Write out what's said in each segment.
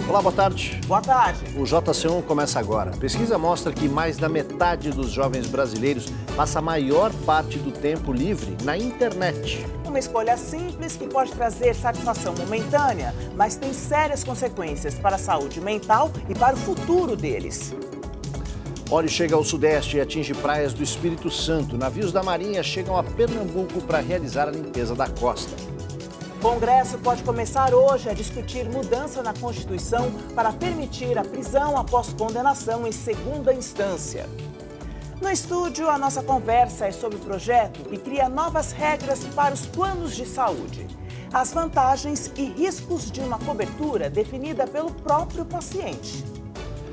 Olá, boa tarde. Boa tarde. O JC1 começa agora. A pesquisa mostra que mais da metade dos jovens brasileiros passa a maior parte do tempo livre na internet. Uma escolha simples que pode trazer satisfação momentânea, mas tem sérias consequências para a saúde mental e para o futuro deles. Óleo chega ao Sudeste e atinge praias do Espírito Santo. Navios da Marinha chegam a Pernambuco para realizar a limpeza da costa. O Congresso pode começar hoje a discutir mudança na Constituição para permitir a prisão após condenação em segunda instância. No estúdio, a nossa conversa é sobre o projeto que cria novas regras para os planos de saúde. As vantagens e riscos de uma cobertura definida pelo próprio paciente.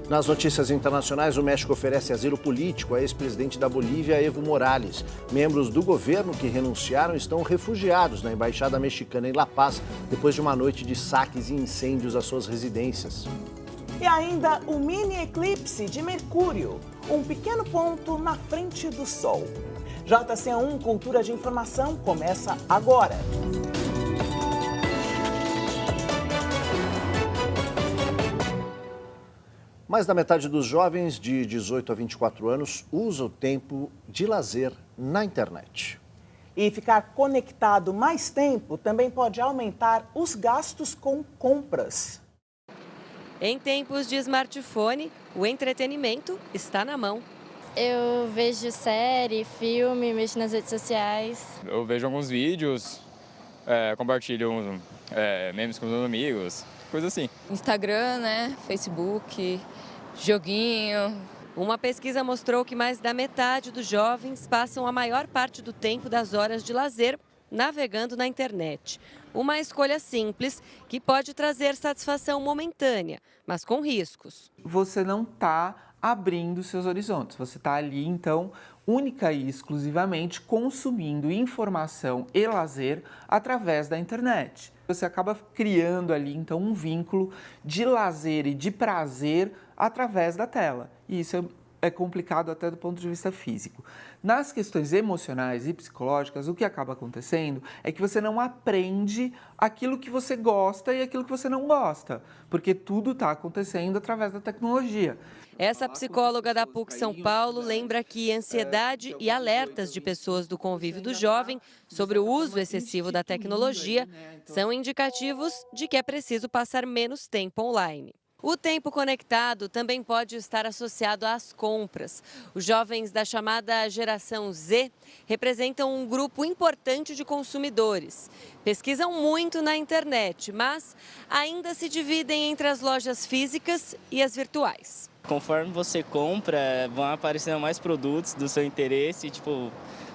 Nas notícias internacionais, o México oferece asilo político a ex-presidente da Bolívia, Evo Morales. Membros do governo que renunciaram estão refugiados na Embaixada Mexicana em La Paz, depois de uma noite de saques e incêndios às suas residências. E ainda o mini eclipse de Mercúrio, um pequeno ponto na frente do Sol. JC1 Cultura de Informação começa agora. Mais da metade dos jovens de 18 a 24 anos usa o tempo de lazer na internet. E ficar conectado mais tempo também pode aumentar os gastos com compras. Em tempos de smartphone, o entretenimento está na mão. Eu vejo série, filme, mexo nas redes sociais. Eu vejo alguns vídeos, compartilho memes com os amigos, coisa assim. Instagram, né? Facebook, joguinho. Uma pesquisa mostrou que mais da metade dos jovens passam a maior parte do tempo das horas de lazer navegando na internet. Uma escolha simples que pode trazer satisfação momentânea, mas com riscos. Você não está abrindo seus horizontes, você está ali, então, única e exclusivamente consumindo informação e lazer através da internet. Você acaba criando ali, então, um vínculo de lazer e de prazer através da tela. E isso é complicado até do ponto de vista físico. Nas questões emocionais e psicológicas, o que acaba acontecendo é que você não aprende aquilo que você gosta e aquilo que você não gosta, porque tudo está acontecendo através da tecnologia. Essa psicóloga da PUC São Paulo lembra que ansiedade e alertas de pessoas do convívio do jovem sobre o uso excessivo da tecnologia são indicativos de que é preciso passar menos tempo online. O tempo conectado também pode estar associado às compras. Os jovens da chamada geração Z representam um grupo importante de consumidores. Pesquisam muito na internet, mas ainda se dividem entre as lojas físicas e as virtuais. Conforme você compra, vão aparecendo mais produtos do seu interesse,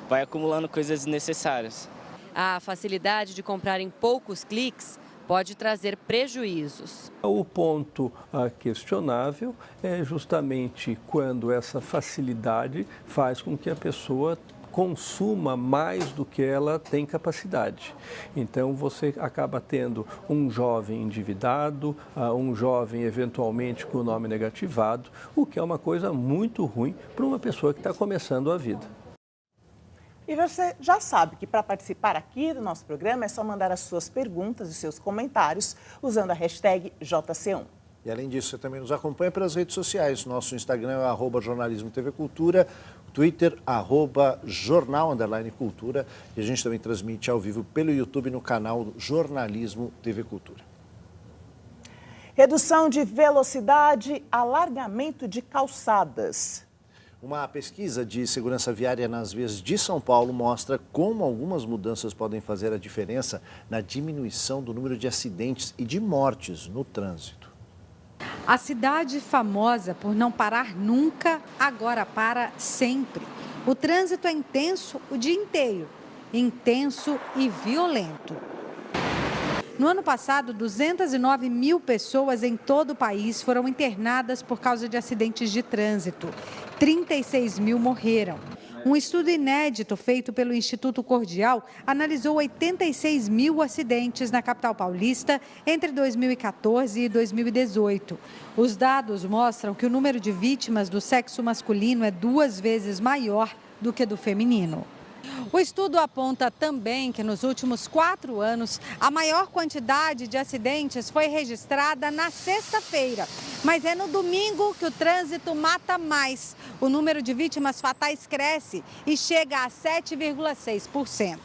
vai acumulando coisas desnecessárias. A facilidade de comprar em poucos cliques pode trazer prejuízos. O ponto questionável é justamente quando essa facilidade faz com que a pessoa consuma mais do que ela tem capacidade. Então você acaba tendo um jovem endividado, um jovem eventualmente com o nome negativado, o que é uma coisa muito ruim para uma pessoa que está começando a vida. E você já sabe que para participar aqui do nosso programa é só mandar as suas perguntas e seus comentários usando a hashtag JC1. E além disso, você também nos acompanha pelas redes sociais. Nosso Instagram é @jornalismo_tv_cultura, Twitter @jornal_cultura e a gente também transmite ao vivo pelo YouTube no canal Jornalismo TV Cultura. Redução de velocidade, alargamento de calçadas. Uma pesquisa de segurança viária nas vias de São Paulo mostra como algumas mudanças podem fazer a diferença na diminuição do número de acidentes e de mortes no trânsito. A cidade famosa por não parar nunca, agora para sempre. O trânsito é intenso o dia inteiro, intenso e violento. No ano passado, 209 mil pessoas em todo o país foram internadas por causa de acidentes de trânsito. 36 mil morreram. Um estudo inédito feito pelo Instituto Cordial analisou 86 mil acidentes na capital paulista entre 2014 e 2018. Os dados mostram que o número de vítimas do sexo masculino é 2 vezes maior do que do feminino. O estudo aponta também que nos últimos 4 anos, a maior quantidade de acidentes foi registrada na sexta-feira. Mas é no domingo que o trânsito mata mais. O número de vítimas fatais cresce e chega a 7,6%.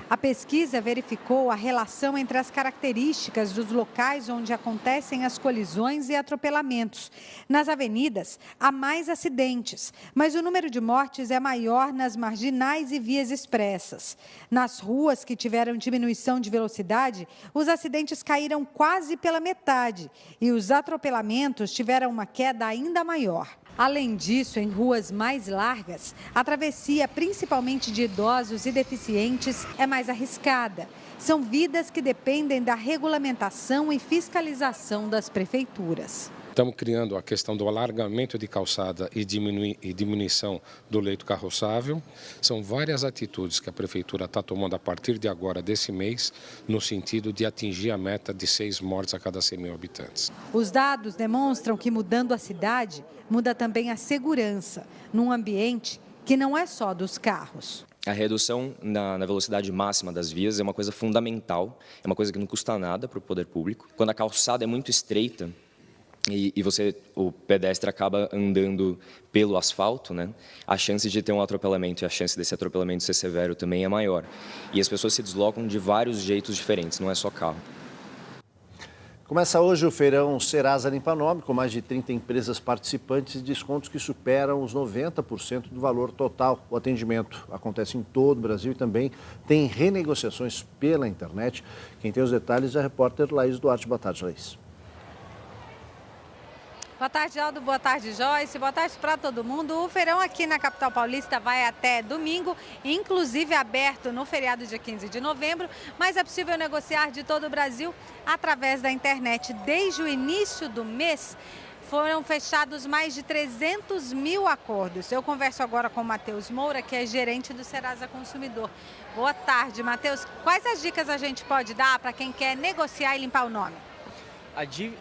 A pesquisa verificou a relação entre as características dos locais onde acontecem as colisões e atropelamentos. Nas avenidas, há mais acidentes, mas o número de mortes é maior nas marginais e vias expressas. Nas ruas que tiveram diminuição de velocidade, os acidentes caíram quase pela metade e os atropelamentos tiveram uma queda ainda maior. Além disso, em ruas mais largas, a travessia, principalmente de idosos e deficientes, é mais arriscada. São vidas que dependem da regulamentação e fiscalização das prefeituras. Estamos criando a questão do alargamento de calçada e diminuição do leito carroçável. São várias atitudes que a Prefeitura está tomando a partir de agora, desse mês, no sentido de atingir a meta de 6 mortes a cada 100 mil habitantes. Os dados demonstram que mudando a cidade, muda também a segurança, num ambiente que não é só dos carros. A redução na velocidade máxima das vias é uma coisa fundamental, é uma coisa que não custa nada para o poder público. Quando a calçada é muito estreita, e o pedestre acaba andando pelo asfalto, né? A chance de ter um atropelamento e a chance desse atropelamento ser severo também é maior. E as pessoas se deslocam de vários jeitos diferentes, não é só carro. Começa hoje o feirão Serasa Limpa Nome, com mais de 30 empresas participantes e descontos que superam os 90% do valor total. O atendimento acontece em todo o Brasil e também tem renegociações pela internet. Quem tem os detalhes é a repórter Laís Duarte. Boa tarde, Laís. Boa tarde, Aldo. Boa tarde, Joyce. Boa tarde para todo mundo. O feirão aqui na capital paulista vai até domingo, inclusive aberto no feriado dia 15 de novembro, mas é possível negociar de todo o Brasil através da internet. Desde o início do mês, foram fechados mais de 300 mil acordos. Eu converso agora com o Matheus Moura, que é gerente do Serasa Consumidor. Boa tarde, Matheus. Quais as dicas a gente pode dar para quem quer negociar e limpar o nome?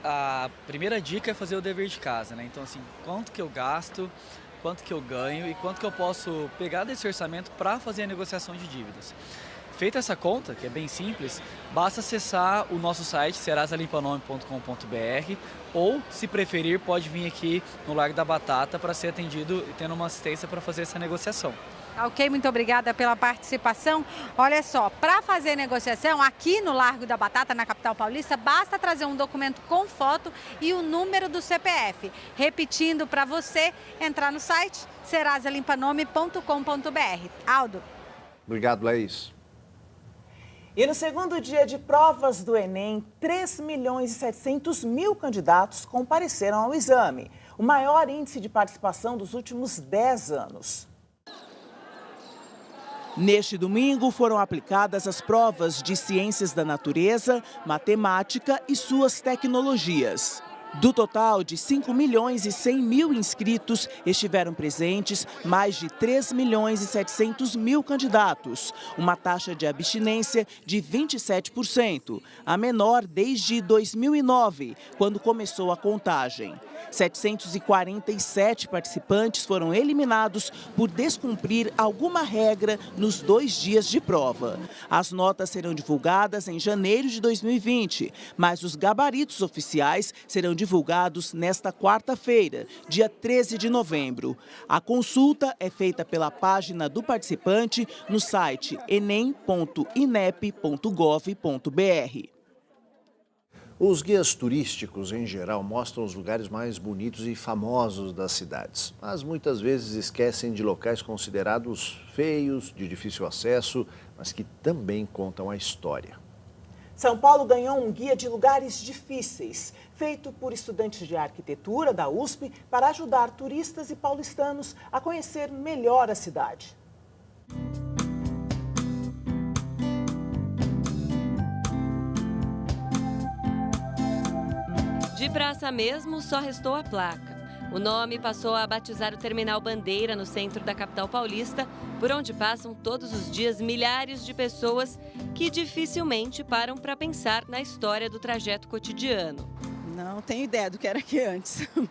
A primeira dica é fazer o dever de casa, né? Então, assim, quanto que eu gasto, quanto que eu ganho e quanto que eu posso pegar desse orçamento para fazer a negociação de dívidas. Feita essa conta, que é bem simples, basta acessar o nosso site serasalimpaNome.com.br ou, se preferir, pode vir aqui no Largo da Batata para ser atendido e tendo uma assistência para fazer essa negociação. Ok, muito obrigada pela participação. Olha só, para fazer negociação aqui no Largo da Batata, na capital paulista, basta trazer um documento com foto e o número do CPF. Repetindo para você, entrar no site serasalimpaNome.com.br. Aldo. Obrigado, Laís. E no segundo dia de provas do Enem, 3.700.000 candidatos compareceram ao exame, o maior índice de participação dos últimos 10 anos. Neste domingo foram aplicadas as provas de Ciências da Natureza, Matemática e suas tecnologias. Do total de 5.100.000 inscritos, estiveram presentes mais de 3.700.000 candidatos, uma taxa de abstinência de 27%, a menor desde 2009, quando começou a contagem. 747 participantes foram eliminados por descumprir alguma regra nos 2 dias de prova. As notas serão divulgadas em janeiro de 2020, mas os gabaritos oficiais serão divulgados nesta quarta-feira, dia 13 de novembro. A consulta é feita pela página do participante no site enem.inep.gov.br. Os guias turísticos, em geral, mostram os lugares mais bonitos e famosos das cidades, mas muitas vezes esquecem de locais considerados feios, de difícil acesso, mas que também contam a história. São Paulo ganhou um guia de lugares difíceis, feito por estudantes de arquitetura da USP para ajudar turistas e paulistanos a conhecer melhor a cidade. De praça mesmo, só restou a placa. O nome passou a batizar o Terminal Bandeira, no centro da capital paulista, por onde passam todos os dias milhares de pessoas que dificilmente param para pensar na história do trajeto cotidiano. Não tenho ideia do que era aqui antes. Era um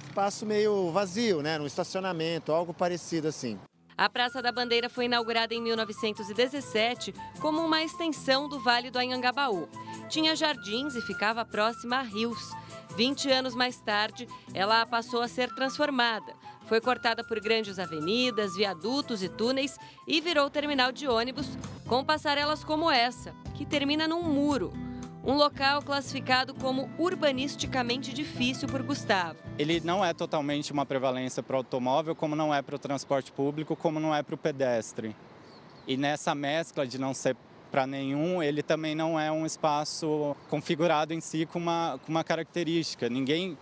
espaço meio vazio, né? Um estacionamento, algo parecido assim. A Praça da Bandeira foi inaugurada em 1917 como uma extensão do Vale do Anhangabaú. Tinha jardins e ficava próxima a rios. 20 anos mais tarde, ela passou a ser transformada. Foi cortada por grandes avenidas, viadutos e túneis e virou terminal de ônibus com passarelas como essa, que termina num muro. Um local classificado como urbanisticamente difícil por Gustavo. Ele não é totalmente uma prevalência para o automóvel, como não é para o transporte público, como não é para o pedestre. E nessa mescla de não ser para nenhum, ele também não é um espaço configurado em si com uma característica. Ninguém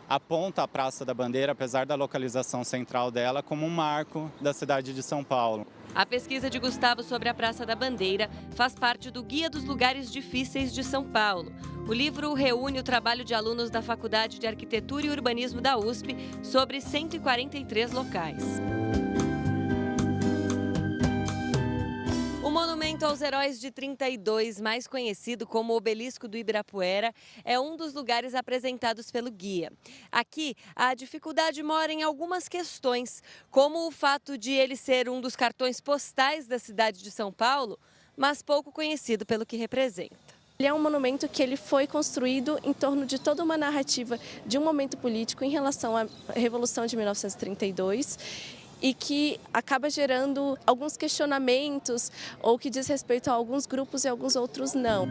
aponta a Praça da Bandeira, apesar da localização central dela, como um marco da cidade de São Paulo. A pesquisa de Gustavo sobre a Praça da Bandeira faz parte do Guia dos Lugares Difíceis de São Paulo. O livro reúne o trabalho de alunos da Faculdade de Arquitetura e Urbanismo da USP sobre 143 locais. O Monumento aos Heróis de 32, mais conhecido como Obelisco do Ibirapuera, é um dos lugares apresentados pelo guia. Aqui, a dificuldade mora em algumas questões, como o fato de ele ser um dos cartões postais da cidade de São Paulo, mas pouco conhecido pelo que representa. Ele é um monumento que ele foi construído em torno de toda uma narrativa de um momento político em relação à Revolução de 1932, e que acaba gerando alguns questionamentos ou que diz respeito a alguns grupos e alguns outros não.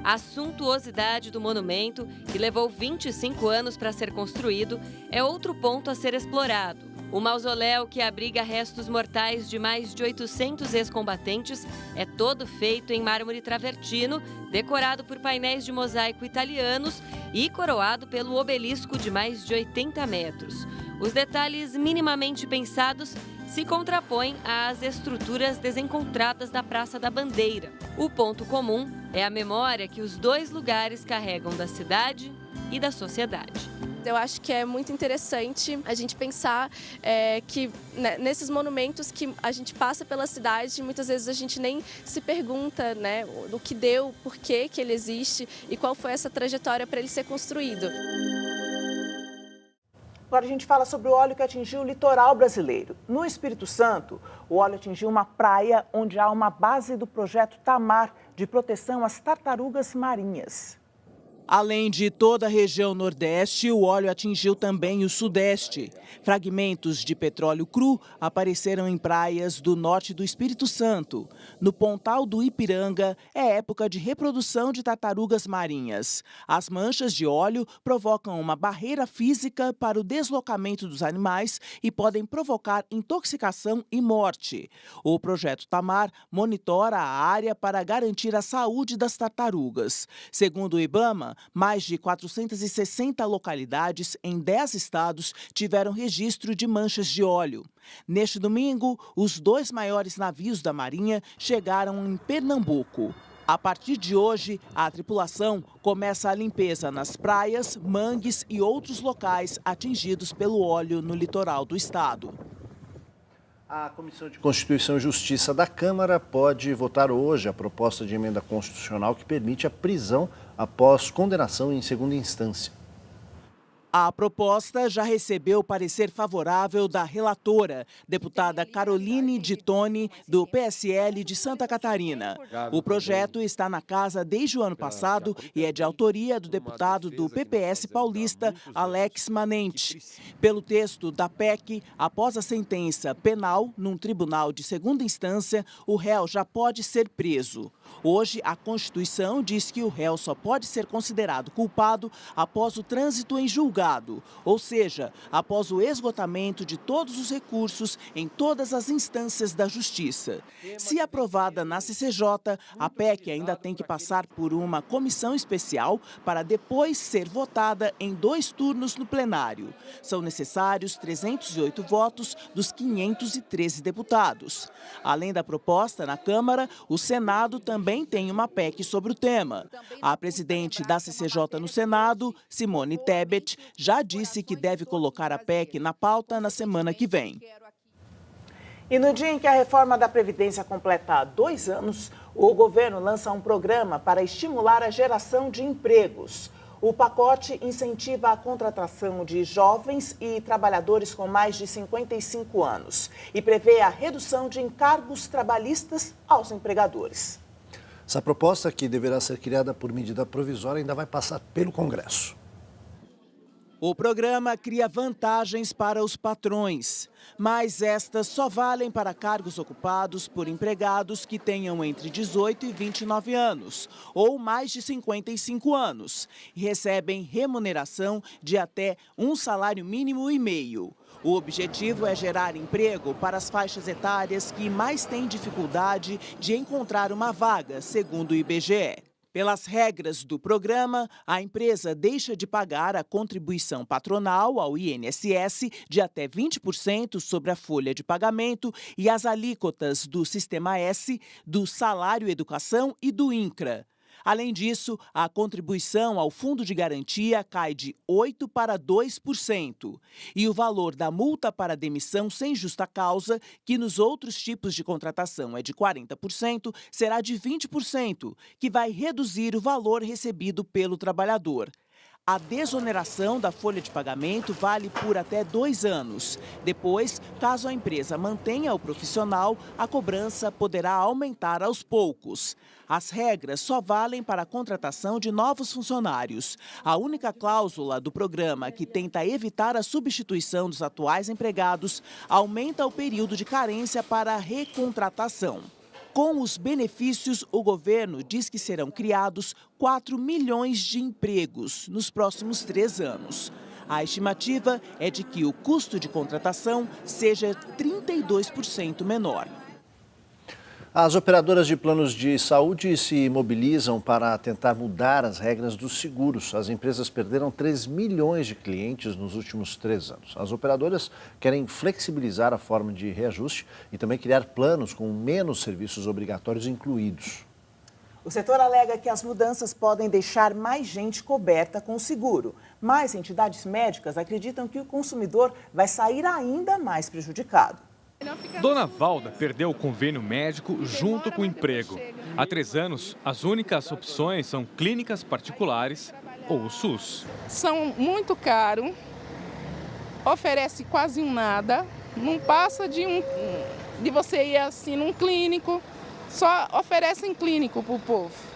A suntuosidade do monumento, que levou 25 anos para ser construído, é outro ponto a ser explorado. O mausoléu, que abriga restos mortais de mais de 800 ex-combatentes, é todo feito em mármore travertino, decorado por painéis de mosaico italianos e coroado pelo obelisco de mais de 80 metros. Os detalhes minimamente pensados se contrapõem às estruturas desencontradas da Praça da Bandeira. O ponto comum é a memória que os dois lugares carregam da cidade e da sociedade. Eu acho que é muito interessante a gente pensar que nesses monumentos que a gente passa pela cidade, muitas vezes a gente nem se pergunta, né, do que deu, por que ele existe e qual foi essa trajetória para ele ser construído. Agora a gente fala sobre o óleo que atingiu o litoral brasileiro. No Espírito Santo, o óleo atingiu uma praia onde há uma base do projeto Tamar, de proteção às tartarugas marinhas. Além de toda a região Nordeste, o óleo atingiu também o Sudeste. Fragmentos de petróleo cru apareceram em praias do norte do Espírito Santo. No Pontal do Ipiranga, é época de reprodução de tartarugas marinhas. As manchas de óleo provocam uma barreira física para o deslocamento dos animais e podem provocar intoxicação e morte. O projeto Tamar monitora a área para garantir a saúde das tartarugas. Segundo o IBAMA, mais de 460 localidades em 10 estados tiveram registro de manchas de óleo. Neste domingo, os 2 maiores navios da Marinha chegaram em Pernambuco. A partir de hoje, a tripulação começa a limpeza nas praias, mangues e outros locais atingidos pelo óleo no litoral do estado. A Comissão de Constituição e Justiça da Câmara pode votar hoje a proposta de emenda constitucional que permite a prisão após condenação em segunda instância. A proposta já recebeu o parecer favorável da relatora, deputada Caroline de Toni, do PSL de Santa Catarina. O projeto está na casa desde o ano passado e é de autoria do deputado do PPS paulista, Alex Manente. Pelo texto da PEC, após a sentença penal num tribunal de segunda instância, o réu já pode ser preso. Hoje, a Constituição diz que o réu só pode ser considerado culpado após o trânsito em julgado, ou seja, após o esgotamento de todos os recursos em todas as instâncias da Justiça. Se aprovada na CCJ, a PEC ainda tem que passar por uma comissão especial para depois ser votada em 2 turnos no plenário. São necessários 308 votos dos 513 deputados. Além da proposta na Câmara, o Senado também tem uma PEC sobre o tema. A presidente da CCJ no Senado, Simone Tebet, já disse que deve colocar a PEC na pauta na semana que vem. E no dia em que a reforma da Previdência completa 2 anos, o governo lança um programa para estimular a geração de empregos. O pacote incentiva a contratação de jovens e trabalhadores com mais de 55 anos e prevê a redução de encargos trabalhistas aos empregadores. Essa proposta, que deverá ser criada por medida provisória, ainda vai passar pelo Congresso. O programa cria vantagens para os patrões, mas estas só valem para cargos ocupados por empregados que tenham entre 18 e 29 anos ou mais de 55 anos e recebem remuneração de até um salário mínimo e meio. O objetivo é gerar emprego para as faixas etárias que mais têm dificuldade de encontrar uma vaga, segundo o IBGE. Pelas regras do programa, a empresa deixa de pagar a contribuição patronal ao INSS de até 20% sobre a folha de pagamento e as alíquotas do Sistema S, do Salário Educação e do INCRA. Além disso, a contribuição ao Fundo de Garantia cai de 8% para 2%. E o valor da multa para demissão sem justa causa, que nos outros tipos de contratação é de 40%, será de 20%, que vai reduzir o valor recebido pelo trabalhador. A desoneração da folha de pagamento vale por até 2 anos. Depois, caso a empresa mantenha o profissional, a cobrança poderá aumentar aos poucos. As regras só valem para a contratação de novos funcionários. A única cláusula do programa que tenta evitar a substituição dos atuais empregados aumenta o período de carência para a recontratação. Com os benefícios, o governo diz que serão criados 4 milhões de empregos nos próximos 3 anos. A estimativa é de que o custo de contratação seja 32% menor. As operadoras de planos de saúde se mobilizam para tentar mudar as regras dos seguros. As empresas perderam 3 milhões de clientes nos últimos 3 anos. As operadoras querem flexibilizar a forma de reajuste e também criar planos com menos serviços obrigatórios incluídos. O setor alega que as mudanças podem deixar mais gente coberta com o seguro, mas entidades médicas acreditam que o consumidor vai sair ainda mais prejudicado. Dona Valda perdeu o convênio médico junto com o emprego. Há 3 anos, as únicas opções são clínicas particulares ou o SUS. São muito caros, oferece quase um nada, não passa de você ir assim num clínico, só oferecem clínico para o povo.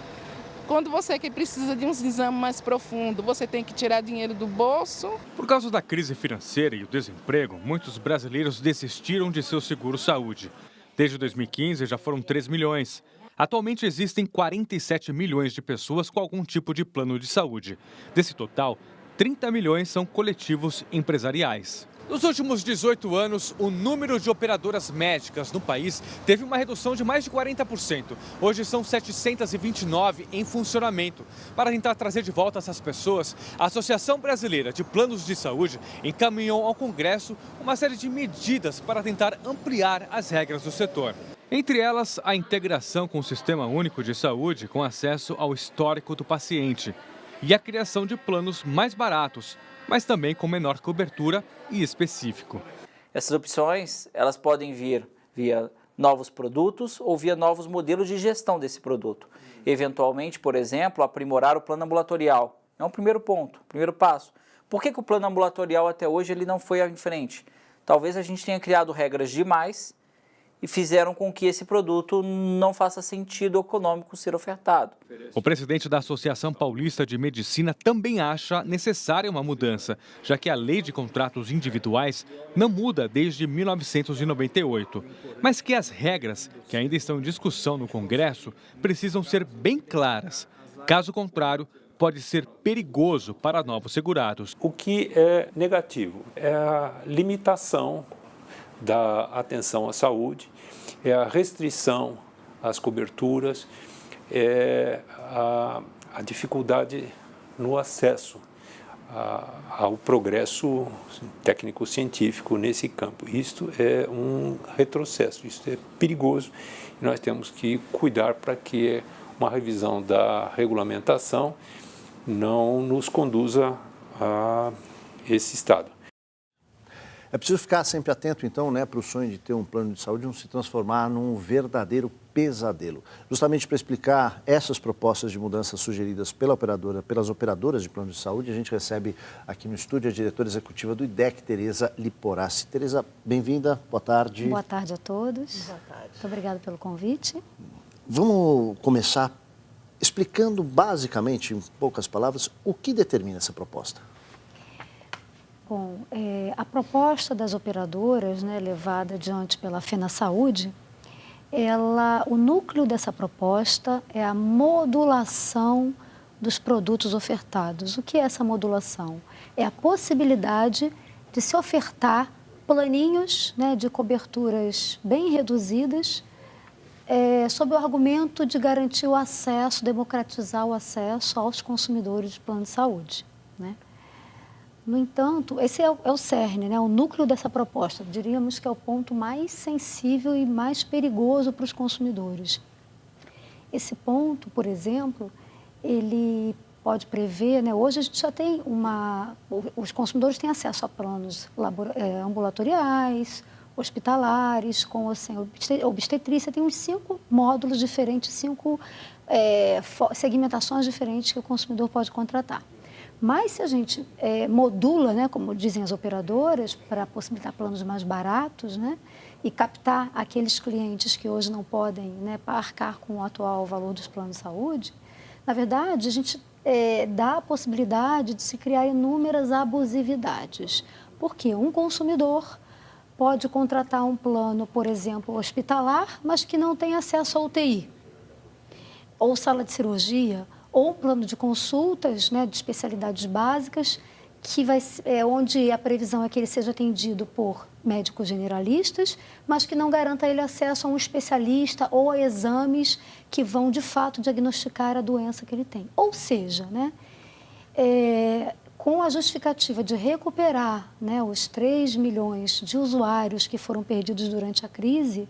Quando você que precisa de um exame mais profundo, você tem que tirar dinheiro do bolso. Por causa da crise financeira e o desemprego, muitos brasileiros desistiram de seu seguro-saúde. Desde 2015, já foram 3 milhões. Atualmente existem 47 milhões de pessoas com algum tipo de plano de saúde. Desse total, 30 milhões são coletivos empresariais. Nos últimos 18 anos, o número de operadoras médicas no país teve uma redução de mais de 40%. Hoje são 729 em funcionamento. Para tentar trazer de volta essas pessoas, a Associação Brasileira de Planos de Saúde encaminhou ao Congresso uma série de medidas para tentar ampliar as regras do setor. Entre elas, a integração com o Sistema Único de Saúde com acesso ao histórico do paciente e a criação de planos mais baratos, mas também com menor cobertura e específico. Essas opções, elas podem vir via novos produtos ou via novos modelos de gestão desse produto. Eventualmente, por exemplo, aprimorar o plano ambulatorial. É um primeiro ponto, primeiro passo. Por que o plano ambulatorial até hoje ele não foi em frente? Talvez a gente tenha criado regras demais e fizeram com que esse produto não faça sentido econômico ser ofertado. O presidente da Associação Paulista de Medicina também acha necessária uma mudança, já que a lei de contratos individuais não muda desde 1998, mas que as regras, que ainda estão em discussão no Congresso, precisam ser bem claras. Caso contrário, pode ser perigoso para novos segurados. O que é negativo é a limitação da atenção à saúde, é a restrição às coberturas, é a dificuldade no acesso ao progresso técnico-científico nesse campo. Isto é um retrocesso, isto é perigoso e nós temos que cuidar para que uma revisão da regulamentação não nos conduza a esse estado. É preciso ficar sempre atento, então, para o sonho de ter um plano de saúde não se transformar num verdadeiro pesadelo. Justamente para explicar essas propostas de mudança sugeridas pelas operadoras de plano de saúde, a gente recebe aqui no estúdio a diretora executiva do IDEC, Tereza Liporassi. Tereza, bem-vinda, boa tarde. Boa tarde a todos. Boa tarde. Muito obrigada pelo convite. Vamos começar explicando basicamente, em poucas palavras, o que determina essa proposta. Bom, a proposta das operadoras, né, levada adiante pela FenaSaúde, o núcleo dessa proposta é a modulação dos produtos ofertados. O que é essa modulação? É a possibilidade de se ofertar planinhos, né, de coberturas bem reduzidas, sob o argumento de garantir o acesso, democratizar o acesso aos consumidores de plano de saúde, né? No entanto, esse é o cerne, né, o núcleo dessa proposta. Diríamos que é o ponto mais sensível e mais perigoso para os consumidores. Esse ponto, por exemplo, ele pode prever, né, hoje a gente já tem os consumidores têm acesso a planos ambulatoriais, hospitalares, com assim, obstetrícia, tem uns 5 módulos diferentes, 5 segmentações diferentes que o consumidor pode contratar. Mas se a gente modula, né, como dizem as operadoras, para possibilitar planos mais baratos, né, e captar aqueles clientes que hoje não podem, né, arcar com o atual valor dos planos de saúde, na verdade, a gente dá a possibilidade de se criar inúmeras abusividades. Porque um consumidor pode contratar um plano, por exemplo, hospitalar, mas que não tem acesso à UTI, ou sala de cirurgia, ou um plano de consultas, né, de especialidades básicas, que onde a previsão é que ele seja atendido por médicos generalistas, mas que não garanta a ele acesso a um especialista ou a exames que vão, de fato, diagnosticar a doença que ele tem. Ou seja, né, com a justificativa de recuperar, né, os 3 milhões de usuários que foram perdidos durante a crise,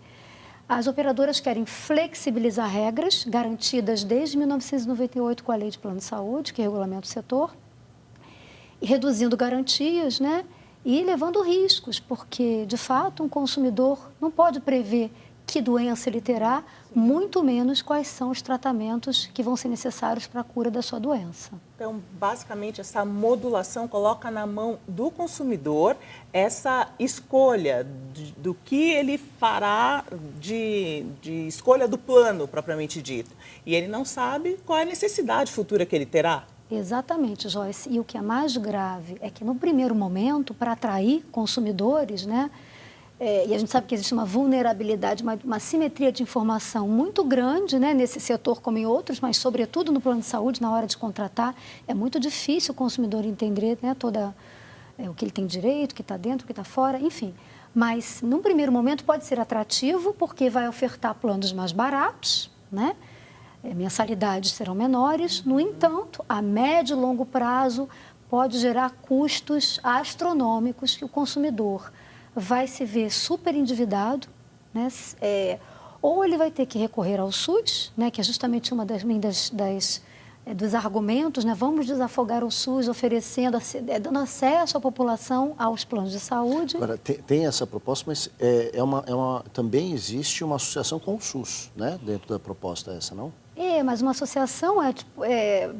as operadoras querem flexibilizar regras garantidas desde 1998 com a Lei de Plano de Saúde, que regulamenta o setor, e reduzindo garantias, né, e levando riscos, porque, de fato, um consumidor não pode prever que doença ele terá, muito menos quais são os tratamentos que vão ser necessários para a cura da sua doença. Então, basicamente, essa modulação coloca na mão do consumidor essa escolha do que ele fará de escolha do plano, propriamente dito. E ele não sabe qual é a necessidade futura que ele terá. Exatamente, Joyce. E o que é mais grave é que, no primeiro momento, para atrair consumidores, né, e a gente sabe que existe uma vulnerabilidade, uma simetria de informação muito grande, né, nesse setor como em outros, mas sobretudo no plano de saúde, na hora de contratar, é muito difícil o consumidor entender, né, o que ele tem direito, o que está dentro, o que está fora, enfim. Mas, num primeiro momento, pode ser atrativo porque vai ofertar planos mais baratos, né? Mensalidades serão menores. No entanto, a médio e longo prazo pode gerar custos astronômicos que o consumidor vai se ver super endividado, né? Ou ele vai ter que recorrer ao SUS, né? Que é justamente uma dos argumentos, né? Vamos desafogar o SUS oferecendo, dando acesso à população aos planos de saúde. Agora, tem essa proposta, mas também existe uma associação com o SUS, né? Dentro da proposta essa, não? Mas uma associação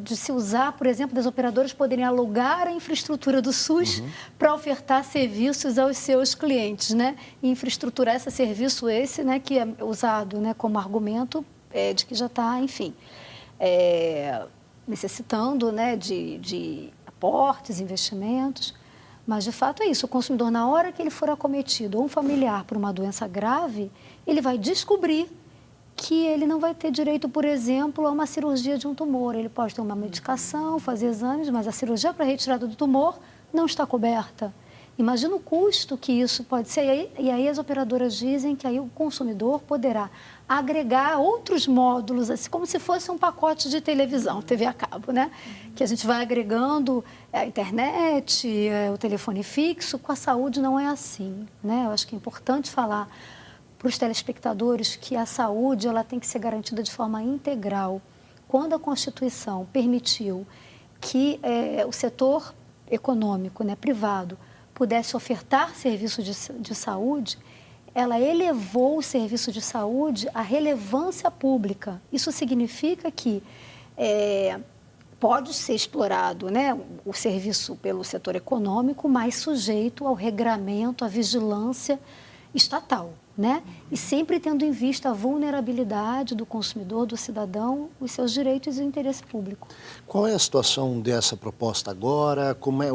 de se usar, por exemplo, das operadoras poderem alugar a infraestrutura do SUS para ofertar serviços aos seus clientes, né? E infraestruturar esse serviço né, que é usado, né, como argumento de que já está, enfim, necessitando, né, de aportes, investimentos. Mas, de fato, é isso. O consumidor, na hora que ele for acometido ou um familiar por uma doença grave, ele vai descobrir que ele não vai ter direito, por exemplo, a uma cirurgia de um tumor. Ele pode ter uma medicação, fazer exames, mas a cirurgia para retirada do tumor não está coberta. Imagina o custo que isso pode ser. E aí as operadoras dizem que aí o consumidor poderá agregar outros módulos, assim, como se fosse um pacote de televisão, TV a cabo, né? Que a gente vai agregando a internet, o telefone fixo. Com a saúde não é assim, né? Eu acho que é importante falar para os telespectadores que a saúde ela tem que ser garantida de forma integral. Quando a Constituição permitiu que o setor econômico, né, privado, pudesse ofertar serviços de saúde, ela elevou o serviço de saúde à relevância pública. Isso significa que pode ser explorado, né, o serviço pelo setor econômico, mas sujeito ao regramento, à vigilância estatal, né? E sempre tendo em vista a vulnerabilidade do consumidor, do cidadão, os seus direitos e o interesse público. Qual é a situação dessa proposta agora? Como é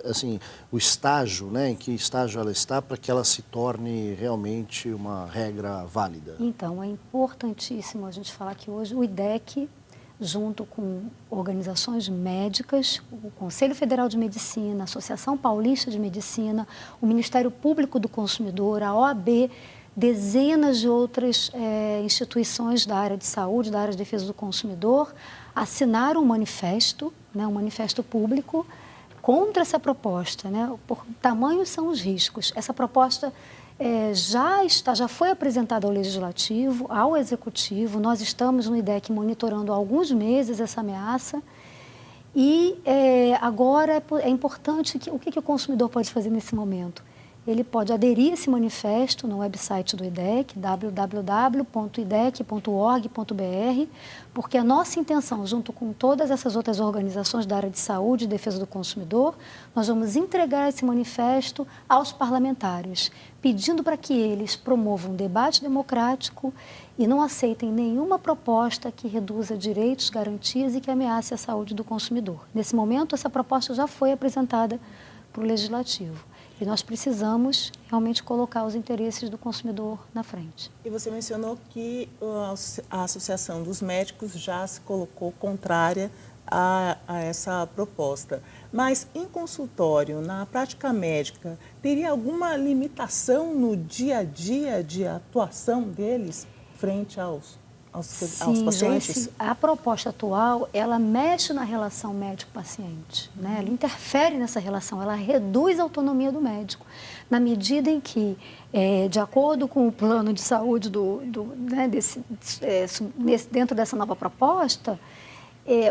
assim, o estágio, né? Em que estágio ela está para que ela se torne realmente uma regra válida? Então, é importantíssimo a gente falar que hoje o IDEC, junto com organizações médicas, o Conselho Federal de Medicina, a Associação Paulista de Medicina, o Ministério Público do Consumidor, a OAB, dezenas de outras instituições da área de saúde, da área de defesa do consumidor, assinaram um manifesto, né, um manifesto público contra essa proposta, né, por tamanhos são os riscos. Essa proposta já foi apresentada ao Legislativo, ao Executivo. Nós estamos no IDEC monitorando há alguns meses essa ameaça e agora é importante o que o consumidor pode fazer nesse momento. Ele pode aderir a esse manifesto no website do IDEC, www.idec.org.br, porque a nossa intenção, junto com todas essas outras organizações da área de saúde e defesa do consumidor, nós vamos entregar esse manifesto aos parlamentares, pedindo para que eles promovam um debate democrático e não aceitem nenhuma proposta que reduza direitos, garantias e que ameace a saúde do consumidor. Nesse momento, essa proposta já foi apresentada para o Legislativo. E nós precisamos realmente colocar os interesses do consumidor na frente. E você mencionou que a Associação dos Médicos já se colocou contrária a essa proposta. Mas em consultório, na prática médica, teria alguma limitação no dia a dia de atuação deles frente aos pacientes? Joyce, a proposta atual, ela mexe na relação médico-paciente, né? Ela interfere nessa relação, ela reduz a autonomia do médico, na medida em que, de acordo com o plano de saúde dentro dessa nova proposta,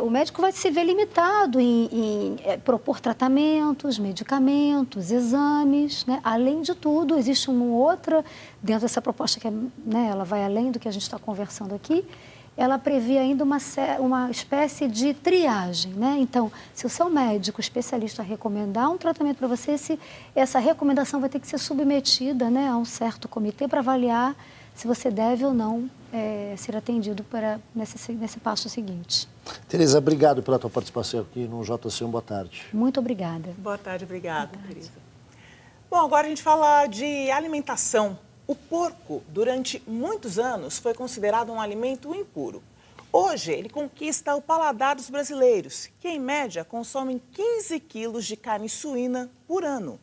o médico vai se ver limitado em propor tratamentos, medicamentos, exames, né? Além de tudo, existe uma outra, dentro dessa proposta que ela vai além do que a gente está conversando aqui, ela prevê ainda uma espécie de triagem, né? Então, se o seu médico especialista recomendar um tratamento para você, essa recomendação vai ter que ser submetida, né, a um certo comitê para avaliar se você deve ou não ser atendido nesse passo seguinte. Tereza, obrigado pela tua participação aqui no JC1. Boa tarde. Muito obrigada. Boa tarde, obrigada, Tereza. Bom, agora a gente fala de alimentação. O porco, durante muitos anos, foi considerado um alimento impuro. Hoje, ele conquista o paladar dos brasileiros, que, em média, consomem 15 quilos de carne suína por ano.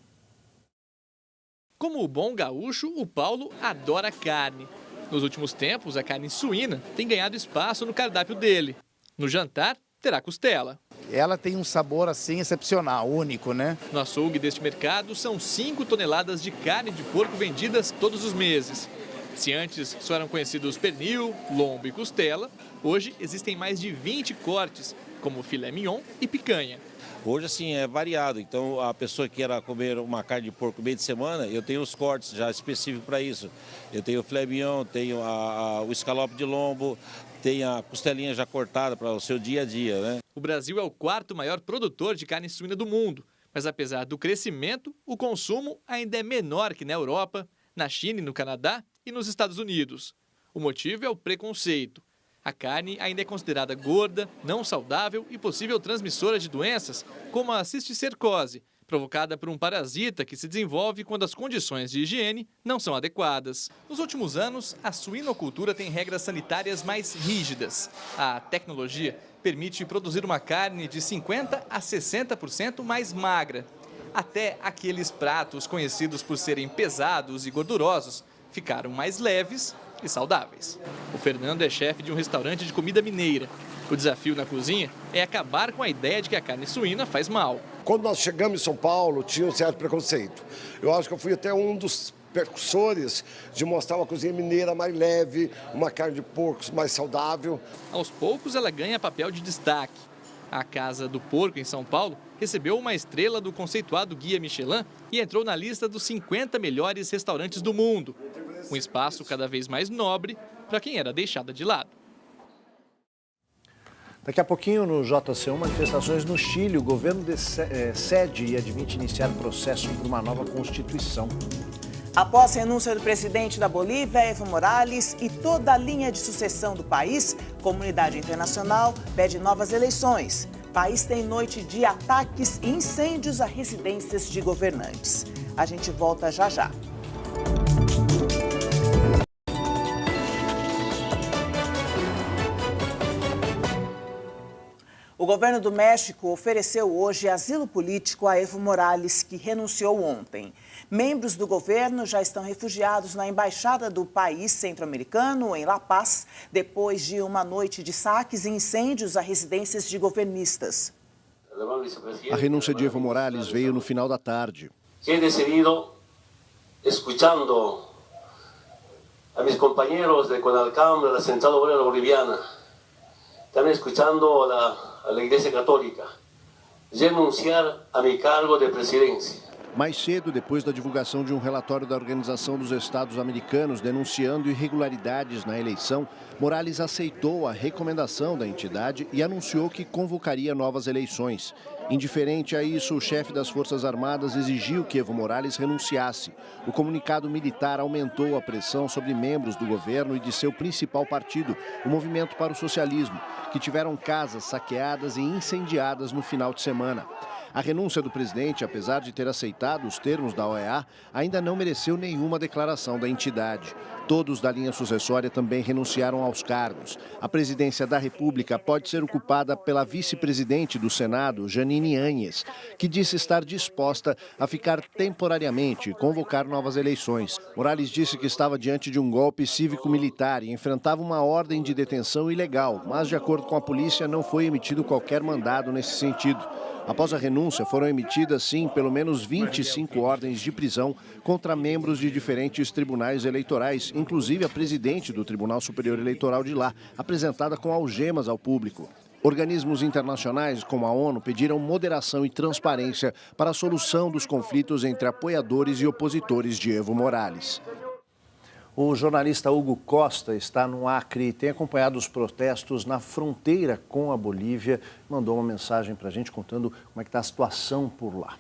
Como o bom gaúcho, o Paulo adora carne. Nos últimos tempos, a carne suína tem ganhado espaço no cardápio dele. No jantar, terá costela. Ela tem um sabor assim excepcional, único, né? No açougue deste mercado, são 5 toneladas de carne de porco vendidas todos os meses. Se antes só eram conhecidos pernil, lombo e costela, hoje existem mais de 20 cortes, como filé mignon e picanha. Hoje, assim, é variado. Então, a pessoa que queira comer uma carne de porco meio de semana, eu tenho os cortes já específicos para isso. Eu tenho o filé mignon, tenho o escalope de lombo, tenho a costelinha já cortada para o seu dia a dia, né? O Brasil é o 4º maior produtor de carne suína do mundo. Mas, apesar do crescimento, o consumo ainda é menor que na Europa, na China e no Canadá e nos Estados Unidos. O motivo é o preconceito. A carne ainda é considerada gorda, não saudável e possível transmissora de doenças como a cisticercose, provocada por um parasita que se desenvolve quando as condições de higiene não são adequadas. Nos últimos anos, a suinocultura tem regras sanitárias mais rígidas. A tecnologia permite produzir uma carne de 50% a 60% mais magra. Até aqueles pratos conhecidos por serem pesados e gordurosos ficaram mais leves e saudáveis. O Fernando é chefe de um restaurante de comida mineira. O desafio na cozinha é acabar com a ideia de que a carne suína faz mal. Quando nós chegamos em São Paulo, tinha um certo preconceito. Eu acho que eu fui até um dos precursores de mostrar uma cozinha mineira mais leve, uma carne de porco mais saudável. Aos poucos, ela ganha papel de destaque. A Casa do Porco, em São Paulo, recebeu uma estrela do conceituado Guia Michelin e entrou na lista dos 50 melhores restaurantes do mundo. Um espaço cada vez mais nobre para quem era deixada de lado. Daqui a pouquinho, no JC1, manifestações no Chile. O governo cede e admite iniciar processo por uma nova Constituição. Após a renúncia do presidente da Bolívia, Evo Morales, e toda a linha de sucessão do país, a comunidade internacional pede novas eleições. O país tem noite de ataques e incêndios a residências de governantes. A gente volta já já. O governo do México ofereceu hoje asilo político a Evo Morales, que renunciou ontem. Membros do governo já estão refugiados na embaixada do país centro-americano, em La Paz, depois de uma noite de saques e incêndios a residências de governistas. A renúncia de Evo Morales veio no final da tarde. He decidido, escuchando a mis compañeros de CONALCAM, de la Central Obrera Boliviana, también escuchando a la Iglesia Católica, renunciar a mi cargo de presidencia. Mais cedo, depois da divulgação de um relatório da Organização dos Estados Americanos denunciando irregularidades na eleição, Morales aceitou a recomendação da entidade e anunciou que convocaria novas eleições. Indiferente a isso, o chefe das Forças Armadas exigiu que Evo Morales renunciasse. O comunicado militar aumentou a pressão sobre membros do governo e de seu principal partido, o Movimento para o Socialismo, que tiveram casas saqueadas e incendiadas no final de semana. A renúncia do presidente, apesar de ter aceitado os termos da OEA, ainda não mereceu nenhuma declaração da entidade. Todos da linha sucessória também renunciaram aos cargos. A presidência da República pode ser ocupada pela vice-presidente do Senado, Janine Áñez, que disse estar disposta a ficar temporariamente e convocar novas eleições. Morales disse que estava diante de um golpe cívico-militar e enfrentava uma ordem de detenção ilegal, mas, de acordo com a polícia, não foi emitido qualquer mandado nesse sentido. Após a renúncia, foram emitidas, sim, pelo menos 25 ordens de prisão contra membros de diferentes tribunais eleitorais, inclusive a presidente do Tribunal Superior Eleitoral de lá, apresentada com algemas ao público. Organismos internacionais, como a ONU, pediram moderação e transparência para a solução dos conflitos entre apoiadores e opositores de Evo Morales. O jornalista Hugo Costa está no Acre e tem acompanhado os protestos na fronteira com a Bolívia. Mandou uma mensagem para a gente contando como é que está a situação por lá.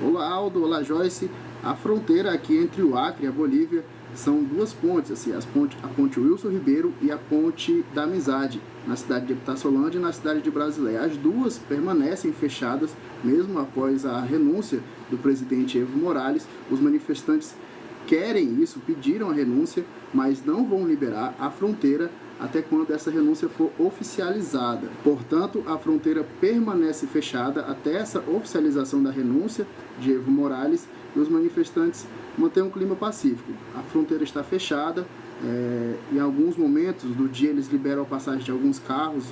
Olá, Aldo. Olá, Joyce. A fronteira aqui entre o Acre e a Bolívia são duas pontes, assim, a ponte Wilson Ribeiro e a ponte da Amizade, na cidade de Epitaçolândia e na cidade de Brasileia. As duas permanecem fechadas, mesmo após a renúncia do presidente Evo Morales. Os manifestantes querem isso, pediram a renúncia, mas não vão liberar a fronteira até quando essa renúncia for oficializada. Portanto, a fronteira permanece fechada até essa oficialização da renúncia de Evo Morales e os manifestantes mantêm um clima pacífico. A fronteira está fechada, em alguns momentos do dia eles liberam a passagem de alguns carros,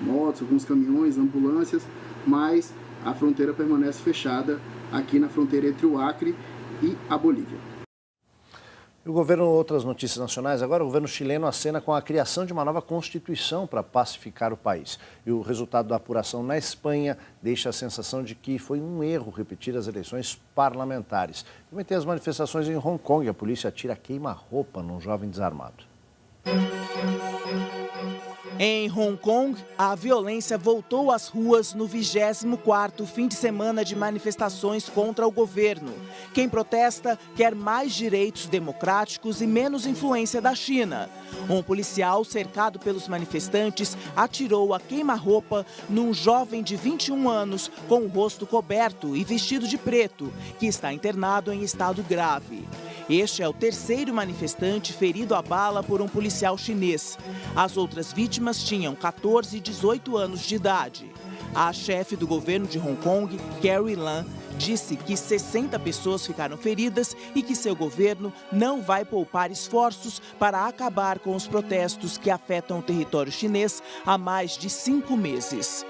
motos, alguns caminhões, ambulâncias, mas a fronteira permanece fechada aqui na fronteira entre o Acre e a Bolívia. O governo, outras notícias nacionais, agora o governo chileno acena com a criação de uma nova Constituição para pacificar o país. E o resultado da apuração na Espanha deixa a sensação de que foi um erro repetir as eleições parlamentares. Também tem as manifestações em Hong Kong, a polícia atira queima-roupa num jovem desarmado. Em Hong Kong, a violência voltou às ruas no 24º fim de semana de manifestações contra o governo. Quem protesta quer mais direitos democráticos e menos influência da China. Um policial cercado pelos manifestantes atirou a queima-roupa num jovem de 21 anos com o rosto coberto e vestido de preto, que está internado em estado grave. Este é o terceiro manifestante ferido a bala por um policial chinês. As outras vítimas tinham 14 e 18 anos de idade. A chefe do governo de Hong Kong, Carrie Lam, disse que 60 pessoas ficaram feridas e que seu governo não vai poupar esforços para acabar com os protestos que afetam o território chinês há mais de 5 meses.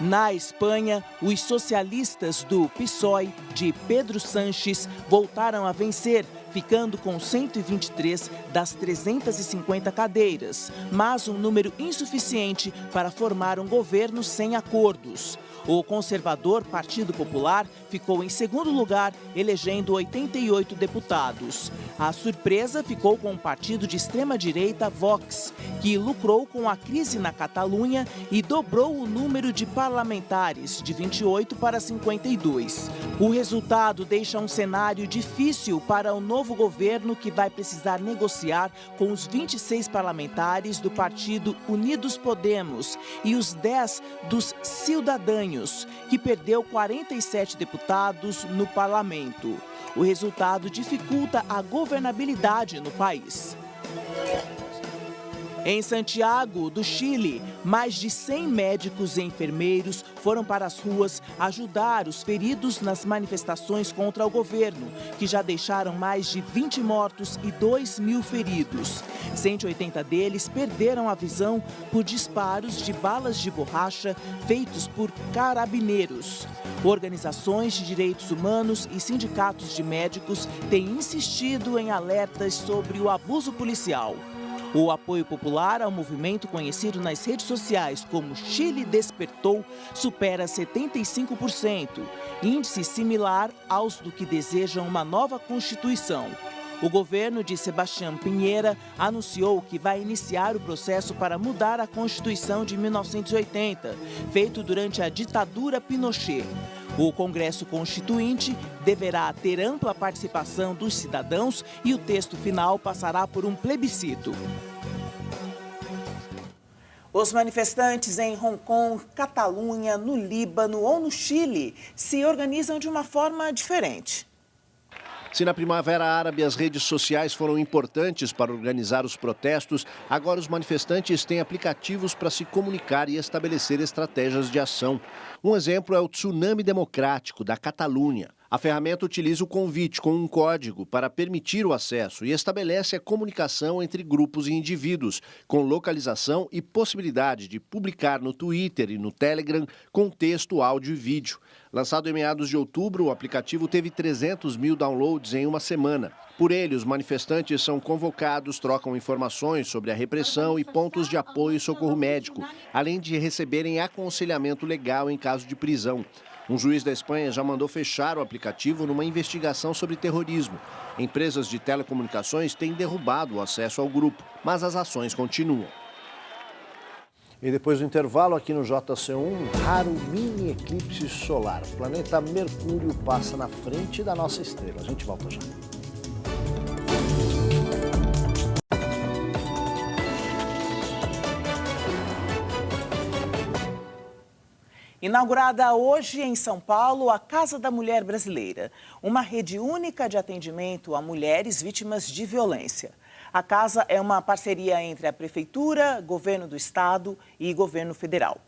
Na Espanha, os socialistas do PSOE, de Pedro Sánchez, voltaram a vencer, ficando com 123 das 350 cadeiras, mas um número insuficiente para formar um governo sem acordos. O conservador Partido Popular ficou em segundo lugar, elegendo 88 deputados. A surpresa ficou com o partido de extrema-direita Vox, que lucrou com a crise na Catalunha e dobrou o número de parlamentares, de 28 para 52. O resultado deixa um cenário difícil para o novo governo, que vai precisar negociar com os 26 parlamentares do partido Unidos Podemos e os 10 dos Cidadãos, que perdeu 47 deputados no parlamento. O resultado dificulta a governabilidade no país. Em Santiago, do Chile, mais de 100 médicos e enfermeiros foram para as ruas ajudar os feridos nas manifestações contra o governo, que já deixaram mais de 20 mortos e 2.000 feridos. 180 deles perderam a visão por disparos de balas de borracha feitos por carabineiros. Organizações de direitos humanos e sindicatos de médicos têm insistido em alertas sobre o abuso policial. O apoio popular ao movimento, conhecido nas redes sociais como Chile Despertou, supera 75%, índice similar aos do que desejam uma nova Constituição. O governo de Sebastián Piñera anunciou que vai iniciar o processo para mudar a Constituição de 1980, feito durante a ditadura Pinochet. O Congresso Constituinte deverá ter ampla participação dos cidadãos e o texto final passará por um plebiscito. Os manifestantes em Hong Kong, Catalunha, no Líbano ou no Chile se organizam de uma forma diferente. Se na Primavera Árabe as redes sociais foram importantes para organizar os protestos, agora os manifestantes têm aplicativos para se comunicar e estabelecer estratégias de ação. Um exemplo é o Tsunami Democrático, da Catalunha. A ferramenta utiliza o convite com um código para permitir o acesso e estabelece a comunicação entre grupos e indivíduos, com localização e possibilidade de publicar no Twitter e no Telegram com texto, áudio e vídeo. Lançado em meados de outubro, o aplicativo teve 300 mil downloads em uma semana. Por ele, os manifestantes são convocados, trocam informações sobre a repressão e pontos de apoio e socorro médico, além de receberem aconselhamento legal em caso de prisão. Um juiz da Espanha já mandou fechar o aplicativo numa investigação sobre terrorismo. Empresas de telecomunicações têm derrubado o acesso ao grupo, mas as ações continuam. E depois do intervalo, aqui no JC1, um raro mini eclipse solar. O planeta Mercúrio passa na frente da nossa estrela. A gente volta já. Inaugurada hoje em São Paulo, a Casa da Mulher Brasileira, uma rede única de atendimento a mulheres vítimas de violência. A casa é uma parceria entre a Prefeitura, Governo do Estado e Governo Federal.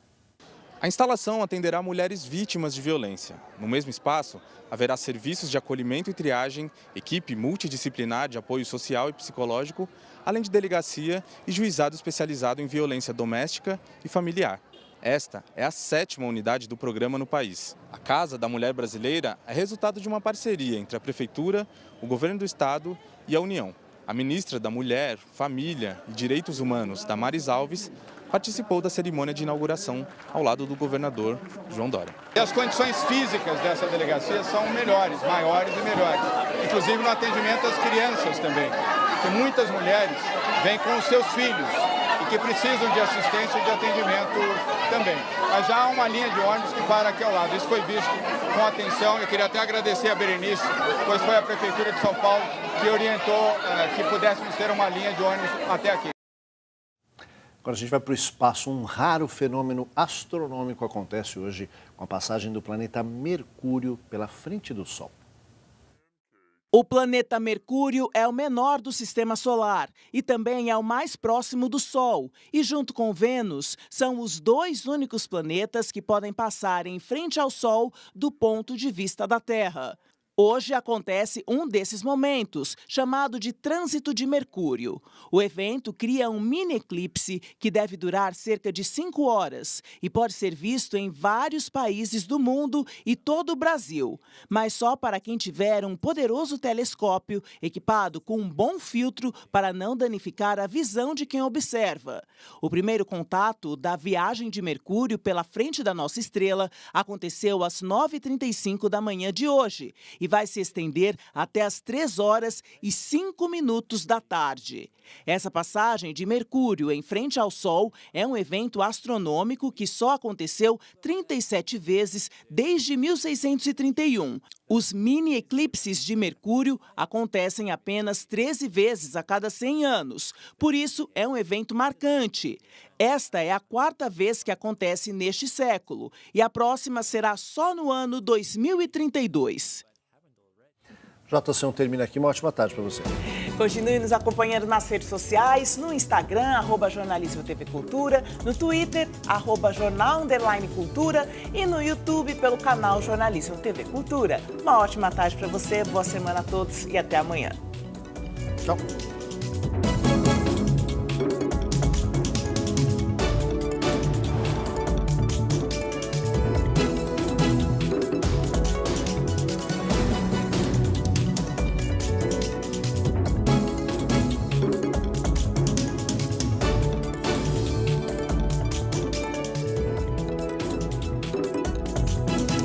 A instalação atenderá mulheres vítimas de violência. No mesmo espaço, haverá serviços de acolhimento e triagem, equipe multidisciplinar de apoio social e psicológico, além de delegacia e juizado especializado em violência doméstica e familiar. Esta é a 7ª unidade do programa no país. A Casa da Mulher Brasileira é resultado de uma parceria entre a Prefeitura, o Governo do Estado e a União. A ministra da Mulher, Família e Direitos Humanos, Damares Alves, participou da cerimônia de inauguração ao lado do governador João Dória. As condições físicas dessa delegacia são melhores, maiores e melhores, inclusive no atendimento às crianças também, que muitas mulheres vêm com os seus filhos e que precisam de assistência e de atendimento também. Mas já há uma linha de ônibus que para aqui ao lado. Isso foi visto com atenção. Eu queria até agradecer a Berenice, pois foi a Prefeitura de São Paulo que orientou que pudéssemos ter uma linha de ônibus até aqui. Agora a gente vai para o espaço. Um raro fenômeno astronômico acontece hoje com a passagem do planeta Mercúrio pela frente do Sol. O planeta Mercúrio é o menor do Sistema Solar e também é o mais próximo do Sol. E junto com Vênus, são os 2 únicos planetas que podem passar em frente ao Sol do ponto de vista da Terra. Hoje acontece um desses momentos, chamado de Trânsito de Mercúrio. O evento cria um mini eclipse que deve durar cerca de 5 horas e pode ser visto em vários países do mundo e todo o Brasil, mas só para quem tiver um poderoso telescópio equipado com um bom filtro para não danificar a visão de quem observa. O primeiro contato da viagem de Mercúrio pela frente da nossa estrela aconteceu às 9h35 da manhã de hoje e vai se estender até às 3h05 da tarde. Essa passagem de Mercúrio em frente ao Sol é um evento astronômico que só aconteceu 37 vezes desde 1631. Os mini eclipses de Mercúrio acontecem apenas 13 vezes a cada 100 anos. Por isso, é um evento marcante. Esta é a 4ª vez que acontece neste século e a próxima será só no ano 2032. JC termina aqui. Uma ótima tarde para você. Continue nos acompanhando nas redes sociais, no Instagram, @jornalismo TV Cultura, no Twitter, @jornal_cultura e no YouTube pelo canal Jornalismo TV Cultura. Uma ótima tarde para você, boa semana a todos e até amanhã. Tchau.